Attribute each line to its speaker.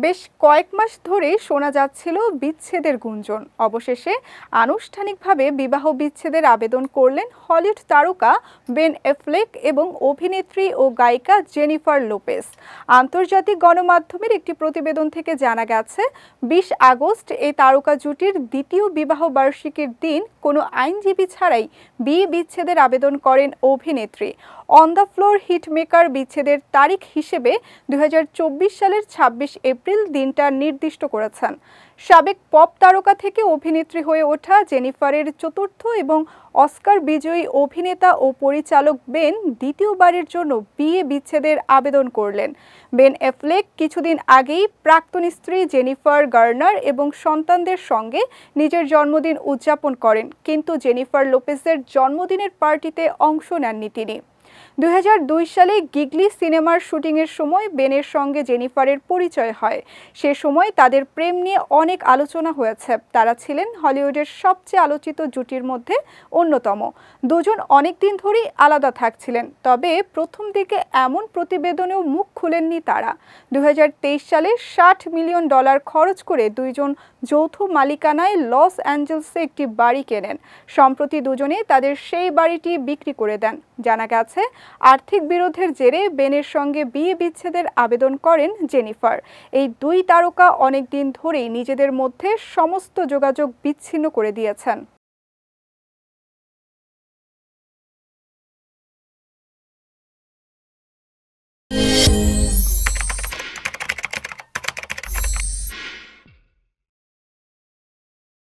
Speaker 1: বেশ কয়েক মাস ধরেই শোনা যাচ্ছিল বিচ্ছেদের গুঞ্জন। অবশেষে আনুষ্ঠানিকভাবে বিবাহ বিচ্ছেদের আবেদন করলেন হলিউড তারকা বেন অ্যাফ্লেক এবং অভিনেত্রী ও গায়িকা জেনিফার লোপেজ। আন্তর্জাতিক গণমাধ্যমের একটি প্রতিবেদন থেকে জানা গেছে, 20 আগস্ট এই তারকা জুটির দ্বিতীয় বিবাহ বার্ষিকীর দিন কোনো আইনজীবী ছাড়াই বিয়ে বিচ্ছেদের আবেদন করেন অভিনেত্রী। অন দ্য ফ্লোর হিটমেকার বিচ্ছেদের তারিখ হিসেবে 2024 সালের 26 এপ্রিল দিনটা নির্দিষ্ট করেছেন। সাবেক পপ তারকা থেকে অভিনেত্রী হয়ে ওঠা জেনিফারের চতুর্থ এবং অস্কার বিজয়ী অভিনেতা ও পরিচালক বেন দ্বিতীয়বারের জন্য বিয়ে বিচ্ছেদের আবেদন করলেন। বেন অ্যাফ্লেক কিছুদিন আগেই প্রাক্তন স্ত্রী জেনিফার গার্নার এবং সন্তানদের সঙ্গে নিজের জন্মদিন উদযাপন করেন, কিন্তু জেনিফার লোপেজের জন্মদিনের পার্টিতে অংশ নেননি তিনি। 2002 সালে গিগলি সিনেমার শুটিংয়ের সময় বেনের সঙ্গে জেনিফারের পরিচয় হয়। সে সময় তাদের প্রেম নিয়ে অনেক আলোচনা হয়েছে। তারা ছিলেন হলিউডের সবচেয়ে আলোচিত জুটির মধ্যে অন্যতম। দুজন অনেকদিন ধরেই আলাদা থাকছিলেন, তবে প্রথম দিকে এমন প্রতিবেদনেও মুখ খুলেননি তারা। 2023 সালে $60 মিলিয়ন খরচ করে দুইজন যৌথ মালিকানায় লস অ্যাঞ্জেলসে একটি বাড়ি কেনেন। সম্প্রতি দুজনে তাদের সেই বাড়িটি বিক্রি করে দেন। জানা গেছে, আর্থিক বিরোধের জেরে বেনের সঙ্গে বিয়ে বিচ্ছেদের আবেদন করেন জেনিফার। এই দুই তারকা অনেকদিন ধরেই নিজেদের মধ্যে সমস্ত যোগাযোগ বিচ্ছিন্ন করে দিয়েছেন।